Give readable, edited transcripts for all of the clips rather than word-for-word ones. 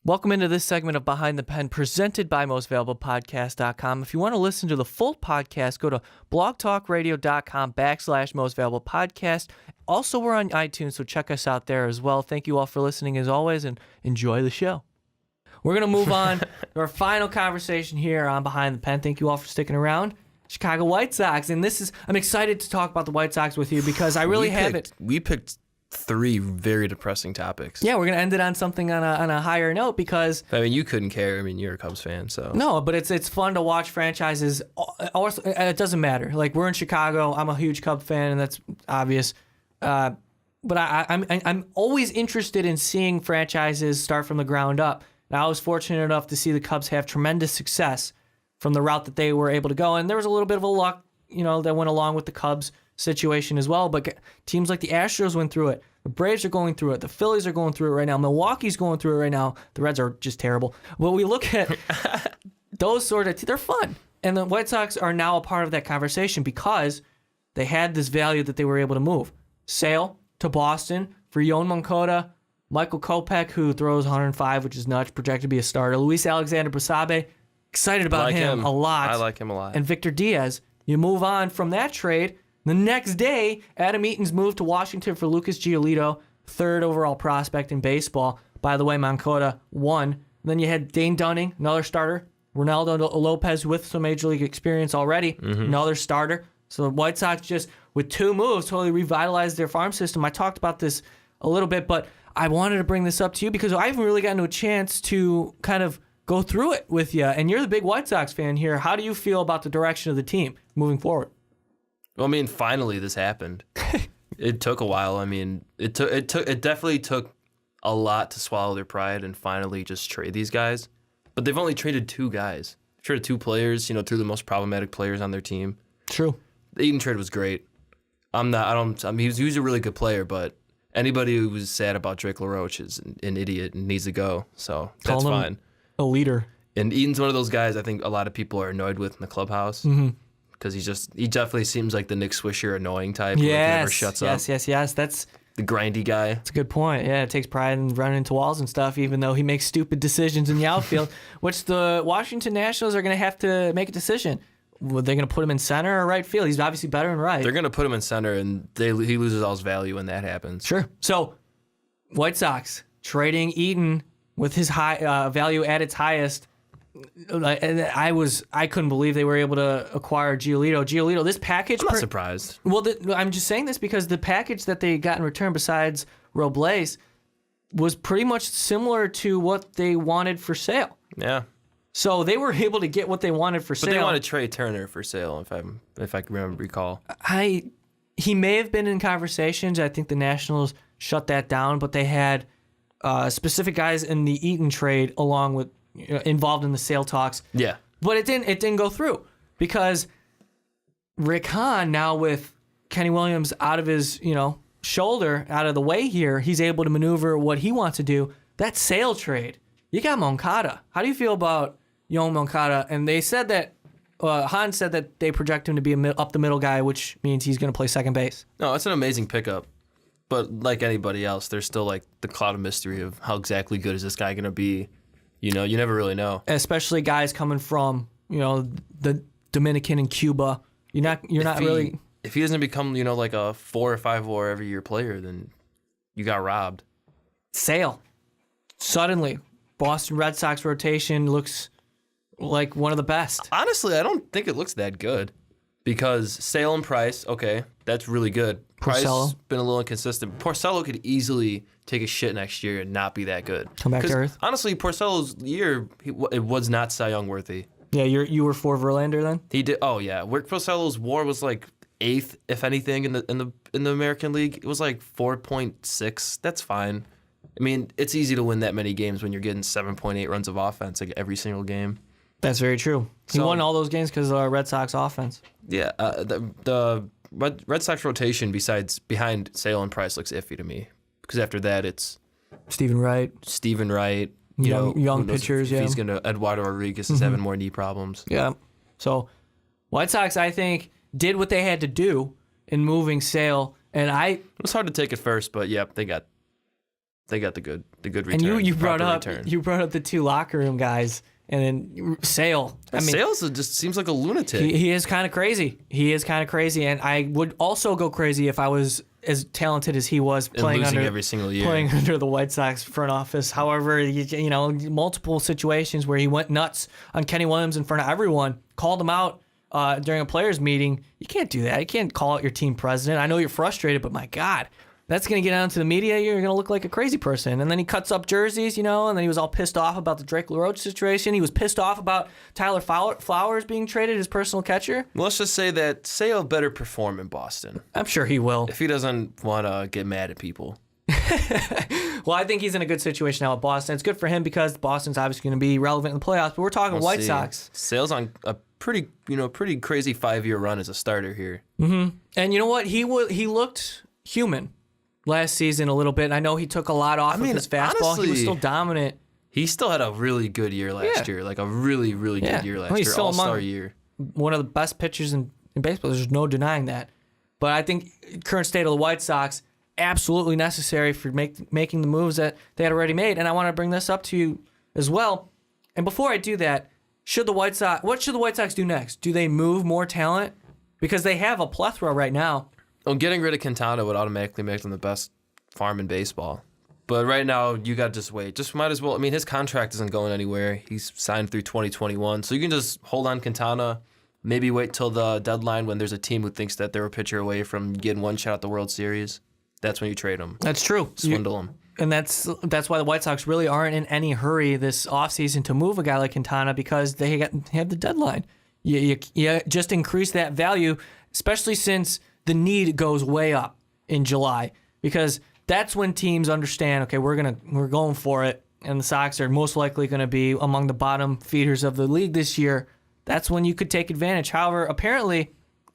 Welcome into this segment of Behind the Pen presented by MostValuablePodcast.com. If you want to listen to the full podcast, go to blogtalkradio.com/MostValuablePodcast. Also, we're on iTunes, so check us out there as well. Thank you all for listening as always, and enjoy the show. We're going to move on to our final conversation here on Behind the Pen. Thank you all for sticking around. Chicago White Sox, and I'm excited to talk about the White Sox with you because I really haven't. We picked three very depressing topics. Yeah, we're going to end it on something on a higher note because... I mean, you couldn't care. I mean, you're a Cubs fan, so... No, but it's fun to watch franchises. Also, it doesn't matter. Like, we're in Chicago. I'm a huge Cub fan, and that's obvious. But I'm always interested in seeing franchises start from the ground up. And I was fortunate enough to see the Cubs have tremendous success from the route that they were able to go. And there was a little bit of a luck, that went along with the Cubs situation as well, but teams like the Astros went through it. The Braves are going through it. The Phillies are going through it right now. Milwaukee's going through it right now. The Reds are just terrible. When we look at those they're fun. And the White Sox are now a part of that conversation because they had this value that they were able to move. Sale to Boston for Yoan Moncada, Michael Kopech, who throws 105, which is nuts, projected to be a starter. Luis Alexander Basabe, excited about him a lot. I like him a lot. And Victor Diaz. You move on from that trade. The next day, Adam Eaton's moved to Washington for Lucas Giolito, third overall prospect in baseball. By the way, Moncada won. Then you had Dane Dunning, another starter. Ronaldo Lopez with some Major League experience already, another starter. So the White Sox just, with two moves, totally revitalized their farm system. I talked about this a little bit, but I wanted to bring this up to you because I haven't really gotten a chance to kind of go through it with you. And you're the big White Sox fan here. How do you feel about the direction of the team moving forward? Well, I mean, finally this happened. It took a while. I mean, it definitely took a lot to swallow their pride and finally just trade these guys. But they've only traded two guys. Traded two players, two of the most problematic players on their team. True. The Eaton trade was great. He was a really good player, but anybody who was sad about Drake LaRoche is an idiot and needs to go. So that's fine. A leader. And Eaton's one of those guys I think a lot of people are annoyed with in the clubhouse. Because he definitely seems like the Nick Swisher annoying type. Who never shuts up. Yes. That's the grindy guy. That's a good point. Yeah, it takes pride in running into walls and stuff, even though he makes stupid decisions in the outfield, which the Washington Nationals are going to have to make a decision. Were they going to put him in center or right field? He's obviously better in right. They're going to put him in center, and he loses all his value when that happens. Sure. So, White Sox trading Eaton with his high value at its highest. I couldn't believe they were able to acquire Giolito, this package... I'm not surprised. Well, I'm just saying this because the package that they got in return besides Robles was pretty much similar to what they wanted for Sale. Yeah. So they were able to get what they wanted for Sale. But they wanted Trey Turner for Sale, if I can recall. He may have been in conversations. I think the Nationals shut that down, but they had specific guys in the Eaton trade along with involved in the Sale talks. Yeah. But it didn't go through because Rick Hahn, now with Kenny Williams out of his, shoulder, out of the way here, he's able to maneuver what he wants to do. That Sale trade, you got Moncada. How do you feel about Yoan Moncada? And they said that, Hahn said that they project him to be up the middle guy, which means he's going to play second base. No, it's an amazing pickup. But like anybody else, there's still like the cloud of mystery of how exactly good is this guy going to be. You never really know. Especially guys coming from, the Dominican and Cuba. You're not really... If he doesn't become, like a 4 or 5 WAR every year player, then you got robbed. Sale. Suddenly, Boston Red Sox rotation looks like one of the best. Honestly, I don't think it looks that good. Because Sale and Price, okay, that's really good. Price has been a little inconsistent. Porcello could easily take a shit next year and not be that good. Come back to earth. Honestly, Porcello's year, it was not Cy Young worthy. Yeah, you were for Verlander then? He did. Oh yeah, Porcello's WAR was like 8th, if anything, in the American League. It was like 4.6. That's fine. I mean, it's easy to win that many games when you're getting 7.8 runs of offense like every single game. That's very true. He won all those games because of the Red Sox offense. Yeah, the Red Sox rotation behind Sale and Price looks iffy to me because after that it's Stephen Wright, young pitchers. If he's gonna Eduardo Rodriguez is having more knee problems. Yeah, so White Sox I think did what they had to do in moving Sale, and it was hard to take at first, but yeah, they got They got the good return. And you brought proper up return. you brought up the two locker room guys, and then Sale. I mean, Sales just seems like a lunatic. he is kind of crazy. He is kind of crazy, and I would also go crazy if I was as talented as he was playing losing under every single year. playing under the White Sox front office. However, you know, multiple situations where he went nuts on Kenny Williams in front of everyone, called him out during a players' meeting. You can't do that. You can't call out your team president. I know you're frustrated, but my God, that's going to get out into the media. You're going to look like a crazy person. And then he cuts up jerseys, you know, and then he was all pissed off about the Drake LaRoche situation. He was pissed off about Tyler Flowers being traded, his personal catcher. Well, let's just say that Sale better perform in Boston I'm sure he will. if he doesn't want to get mad at people. Well, I think he's in a good situation now at Boston. It's good for him because Boston's obviously going to be relevant in the playoffs. But we're talking We'll White see. Sox. Sale's on a pretty crazy 5-year run as a starter here. And you know what? He looked human last season a little bit. I know he took a lot off of his fastball. He was honestly, still dominant. He still had a really good year last year, like a really, really good year last Well, he's year, still all-star among- year. One of the best pitchers in baseball. There's no denying that. But I think current state of the White Sox, absolutely necessary for making the moves that they had already made. And I want to bring this up to you as well. And before I do that, what should the White Sox do next? Do they move more talent? Because they have a plethora right now. Well, getting rid of Quintana would automatically make them the best farm in baseball. But right now, you got to just wait. Just might as well. I mean, his contract isn't going anywhere. He's signed through 2021. So you can just hold on Quintana, maybe wait till the deadline when there's a team who thinks that they're a pitcher away from getting one shot at the World Series. That's when you trade him. That's true. Swindle him. And that's why the White Sox really aren't in any hurry this offseason to move a guy like Quintana, because they have the deadline. You just increase that value, especially since the need goes way up in July, because that's when teams understand, okay, we're going for it, and the Sox are most likely going to be among the bottom feeders of the league this year. That's when you could take advantage. However, apparently,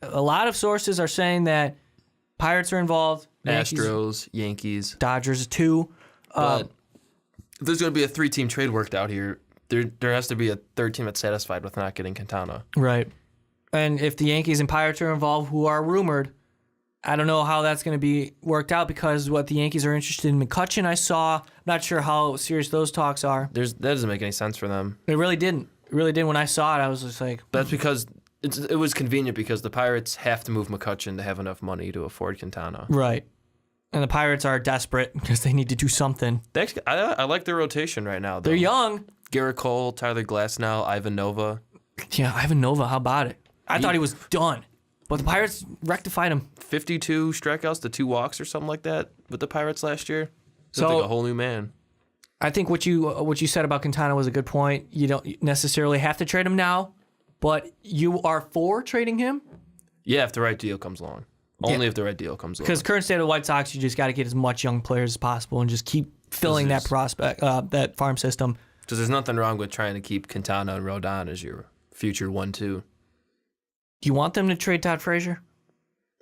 a lot of sources are saying that Pirates are involved, Astros, Yankees. Dodgers too. But if there's going to be a 3-team trade worked out here, there has to be a third team that's satisfied with not getting Quintana. Right. And if the Yankees and Pirates are involved, who are rumored, I don't know how that's going to be worked out, because what the Yankees are interested in McCutchen, I saw. I'm not sure how serious those talks are. That doesn't make any sense for them. It really didn't. It really didn't. When I saw it, I was just like... That's because it was convenient, because the Pirates have to move McCutchen to have enough money to afford Quintana. Right. And the Pirates are desperate because they need to do something. I like their rotation right now, though. They're young. Garrett Cole, Tyler Glasnow, Ivan Nova. Yeah, Ivan Nova, how about it? I thought he was done. But the Pirates rectified him. 52 strikeouts to 2 walks or something like that with the Pirates last year. So like a whole new man. I think what you said about Quintana was a good point. You don't necessarily have to trade him now, but you are for trading him? Yeah, if the right deal comes along. Only if the right deal comes along. Because current state of the White Sox, you just got to get as much young players as possible and just keep filling that that farm system. Because there's nothing wrong with trying to keep Quintana and Rodon as your future 1-2. Do you want them to trade Todd Frazier?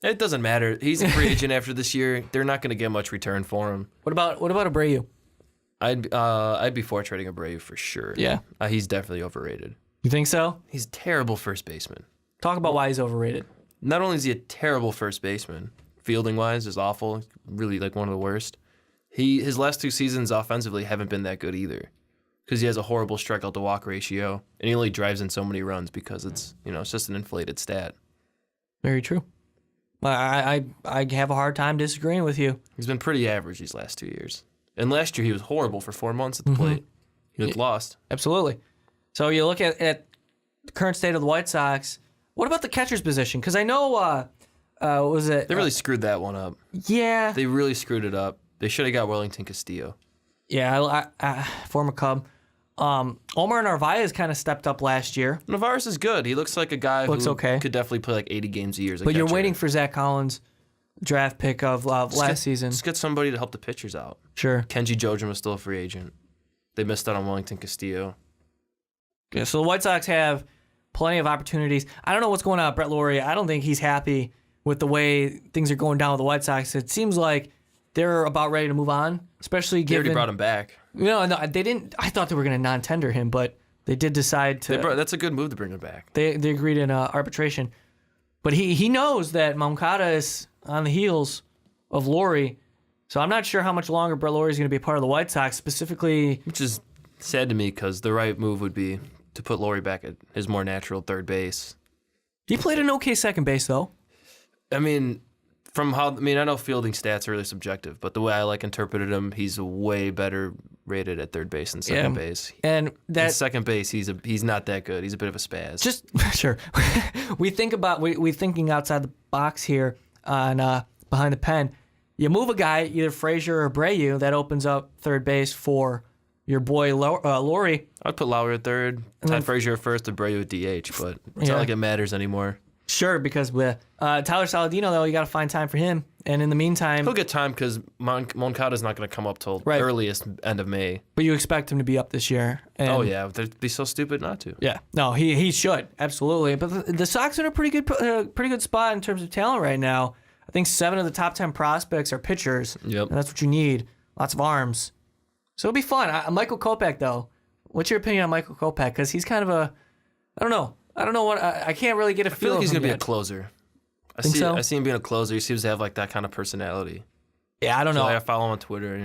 It doesn't matter. He's a free agent after this year. They're not going to get much return for him. What about Abreu? I'd be for trading Abreu for sure. Yeah. He's definitely overrated. You think so? He's a terrible first baseman. Talk about why he's overrated. Not only is he a terrible first baseman, fielding wise is awful, really like one of the worst. His last 2 seasons offensively haven't been that good either, because he has a horrible strikeout to walk ratio, and he only drives in so many runs because it's just an inflated stat. Very true. I have a hard time disagreeing with you. He's been pretty average these last 2 years, and last year he was horrible for 4 months at the plate. He looked lost. Absolutely. So you look at the current state of the White Sox. What about the catcher's position? Because I know, what was it? They really screwed that one up. Yeah. They really screwed it up. They should have got Wellington Castillo. Yeah, former Cub. Omar Narvaez kind of stepped up last year. Navarez is good. He looks like a guy who okay. could definitely play like 80 games a year as a But you're catcher. waiting for Zach Collins' draft pick of last season. Just get somebody to help the pitchers out. Sure. Kenji Jojima is still a free agent. They missed out on Wellington Castillo. Yeah, so the White Sox have plenty of opportunities. I don't know what's going on with Brett Laurie. I don't think he's happy with the way things are going down with the White Sox. It seems like they're about ready to move on, especially given... They already brought him back. No, they didn't. I thought they were going to non-tender him, but they did decide to... That's a good move to bring him back. They agreed in arbitration. But he knows that Moncada is on the heels of Laurie, So I'm not sure how much longer Brett Lawrie is going to be a part of the White Sox, specifically. Which is sad to me because the right move would be to put Lawrie back at his more natural third base. He played an okay second base, though. I mean, I know fielding stats are really subjective, but the way I interpreted him, he's way better rated at third base than second base. And at second base, he's not that good. He's a bit of a spaz. Just sure. we thinking outside the box here on behind the pen. You move a guy, either Frazier or Abreu, that opens up third base for your boy Lawrie. I'd put Lawrie at third, Ty Frazier at first, Abreu at DH, but it's not like it matters anymore. Sure, because with Tyler Saladino, though, you got to find time for him. And in the meantime... He'll get time because Moncada's not going to come up till earliest end of May. But you expect him to be up this year. And oh, yeah. They'd be so stupid not to. Yeah. No, he should. Absolutely. But the Sox are in a pretty good spot in terms of talent right now. I think 7 of the top 10 prospects are pitchers. Yep. And that's what you need. Lots of arms. So it'll be fun. Michael Kopech, though. What's your opinion on Michael Kopech? Because he's kind of a... I don't know what... I can't really get a feel. I feel like he's going to be a closer. I see him being a closer. He seems to have that kind of personality. Yeah, I don't know. I follow him on Twitter.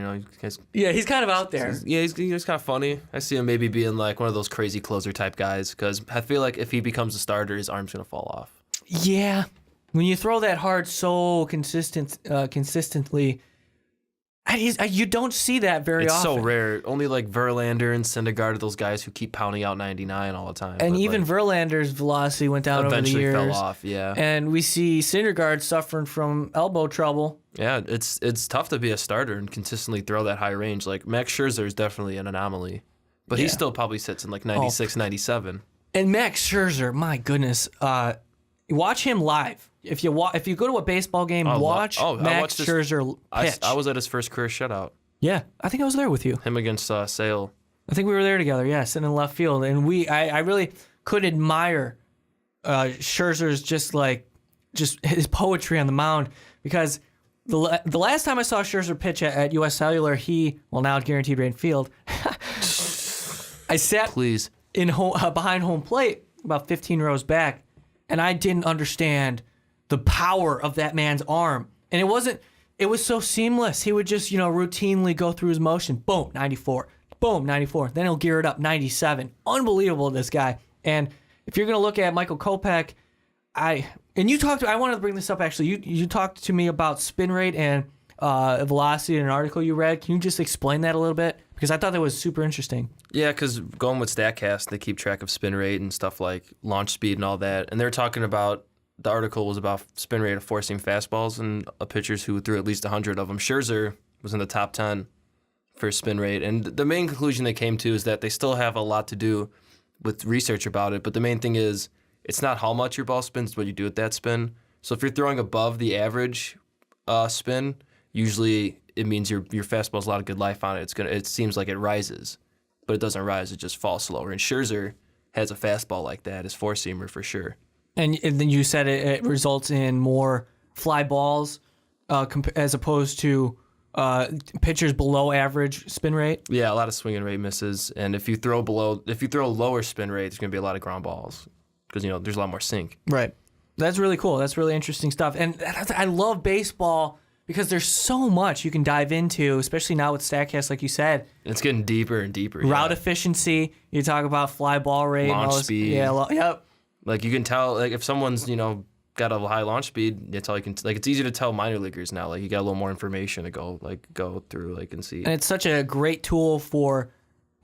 He's kind of out there. He's kind of funny. I see him maybe being one of those crazy closer type guys because I feel like if he becomes a starter, his arm's going to fall off. Yeah. When you throw that hard so consistently... you don't see that very often. It's so rare. Only Verlander and Syndergaard are those guys who keep pounding out 99 all the time. And even Verlander's velocity went down over the years. Eventually fell off, yeah. And we see Syndergaard suffering from elbow trouble. Yeah, it's tough to be a starter and consistently throw that high range. Max Scherzer is definitely an anomaly. But he still probably sits in 96, 97. And Max Scherzer, my goodness. Watch him live. If you go to a baseball game, watch Max Scherzer pitch. I was at his first career shutout. Yeah, I think I was there with you. Him against Sale. I think we were there together. Yeah, sitting in left field, and I really could admire Scherzer's just his poetry on the mound because the last time I saw Scherzer pitch at U.S. Cellular, now at Guaranteed Rate Field, I sat behind home plate about 15 rows back, and I didn't understand the power of that man's arm. And it was so seamless. He would just, routinely go through his motion. Boom, 94. Boom, 94. Then he'll gear it up, 97. Unbelievable, this guy. And if you're going to look at Michael Kopech, I wanted to bring this up actually. You talked to me about spin rate and velocity in an article you read. Can you just explain that a little bit? Because I thought that was super interesting. Yeah, because going with StatCast, they keep track of spin rate and stuff like launch speed and all that. And they're talking about, the article was about spin rate of four-seam fastballs and pitchers who threw at least 100 of them. Scherzer was in the top 10 for spin rate. And the main conclusion they came to is that they still have a lot to do with research about it. But the main thing is, it's not how much your ball spins, it's what you do with that spin. So if you're throwing above the average spin, usually it means your fastball's a lot of good life on it. It seems like it rises, but it doesn't rise. It just falls slower. And Scherzer has a fastball like that, his four-seamer for sure. And then you said it results in more fly balls as opposed to pitchers below average spin rate. Yeah, a lot of swinging rate misses. And if you throw lower spin rate, there's going to be a lot of ground balls because there's a lot more sink. Right. That's really cool. That's really interesting stuff. And I love baseball because there's so much you can dive into, especially now with StatCast, like you said. It's getting deeper and deeper. Route efficiency. You talk about fly ball rate. Launch speed. Yeah. Yep. You can tell, if someone's, got a high launch speed, that's all you can, it's easy to tell minor leaguers now. You got a little more information to go through, and see. And it's such a great tool for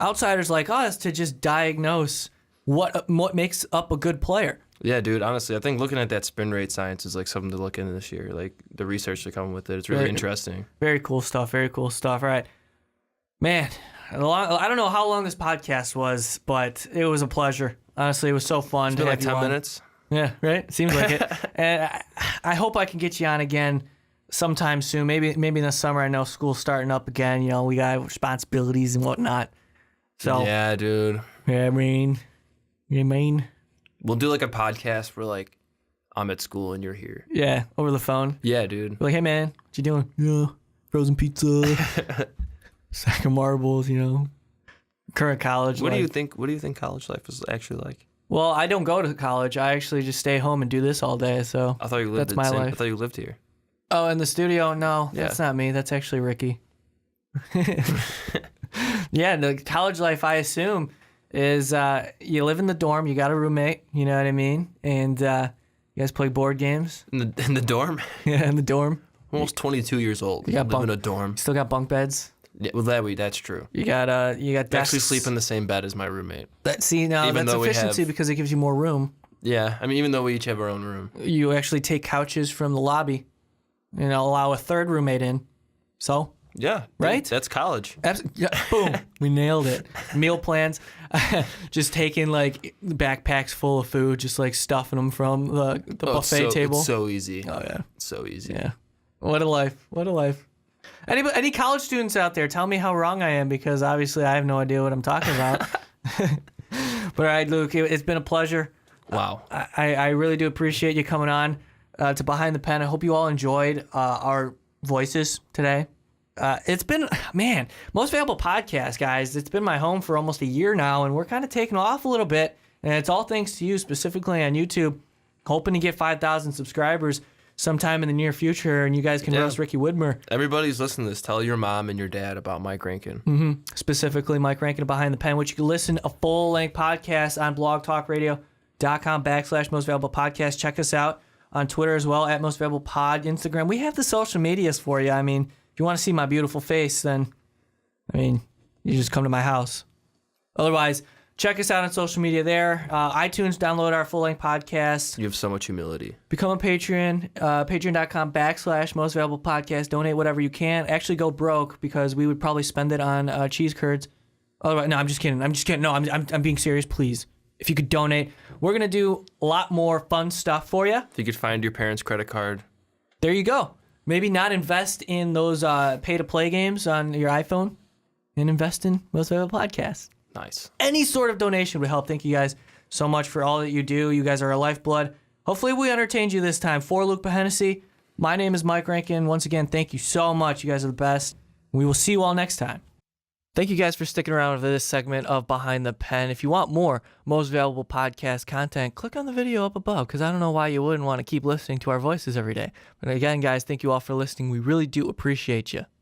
outsiders like us to just diagnose what makes up a good player. Yeah, dude, honestly, I think looking at that spin rate science is, something to look into this year. The research they're coming with it, it's really interesting. Very cool stuff, All right. Man, I don't know how long this podcast was, but it was a pleasure. Honestly, it was so fun. It's been 10 minutes. Yeah, right? Seems like it. And I hope I can get you on again sometime soon. Maybe in the summer. I know school's starting up again. We got responsibilities and whatnot. So yeah, dude. Yeah, I mean. We'll do a podcast where I'm at school and you're here. Yeah, over the phone. Yeah, dude. We're hey man, what you doing? Yeah, frozen pizza, sack of marbles. Current college. What do you think college life is actually like? Well, I don't go to college. I actually just stay home and do this all day. So I thought you lived. That's my life. I thought you lived here. Oh, in the studio? No, Yeah. that's not me. That's actually Ricky. Yeah, the college life, I assume, is you live in the dorm, you got a roommate, you know what I mean? And you guys play board games. In the dorm? Yeah, in the dorm. I'm almost 22 years old. You got I live in a dorm. Still got bunk beds. Yeah, well, that's true. You got I desks. actually sleep in the same bed as my roommate. See, now Even that's though we efficiency have- because it gives you more room. Yeah, I mean, even though we each have our own room. You actually take couches from the lobby and allow a third roommate in. So, Yeah. Right? That's college. yeah, boom, we nailed it. Meal plans, just taking like backpacks full of food, just like stuffing them from the buffet table. It's so easy. Oh yeah, It's so easy. yeah. What a life! What a life! Any college students out there, tell me how wrong I am because obviously I have no idea what I'm talking about. But all right, Luke, it's been a pleasure. Wow. I really do appreciate you coming on to Behind the Pen. I hope you all enjoyed our voices today. It's been, man, Most Valuable Podcast, guys. It's been my home for almost a year now, and we're kind of taking off a little bit. And it's all thanks to you, specifically on YouTube. Hoping to get 5,000 subscribers sometime in the near future, and you guys can roast Ricky Widmer. Everybody's listening to this. Tell your mom and your dad about Mike Rankin. Specifically, Mike Rankin of Behind the Pen, which you can listen a full-length podcast on blogtalkradio.com/Most Valuable Podcast. Check us out on Twitter as well, at Most Valuable Pod, Instagram. We have the social medias for you. I mean, if you want to see my beautiful face, then, you just come to my house. Otherwise, check us out on social media there. iTunes, download our full-length podcast. You have so much humility. Become a Patreon, patreon.com/Most Valuable Podcast. Donate whatever you can. Actually go broke because we would probably spend it on cheese curds. Otherwise, no, I'm just kidding. No, I'm being serious, please. If you could donate, we're going to do a lot more fun stuff for you. If you could find your parents' credit card. There you go. Maybe not invest in those pay-to-play games on your iPhone and invest in Most Valuable Podcasts. Nice. Any sort of donation would help. Thank you guys so much for all that you do. You guys are our lifeblood. Hopefully we entertained you this time. For Luc Behannesy, my name is Mike Rankin. Once again, thank you so much. You guys are the best. We will see you all next time. Thank you guys for sticking around for this segment of Behind the Pen. If you want more Most Valuable Podcast content, click on the video up above because I don't know why you wouldn't want to keep listening to our voices every day. But again, guys, thank you all for listening. We really do appreciate you.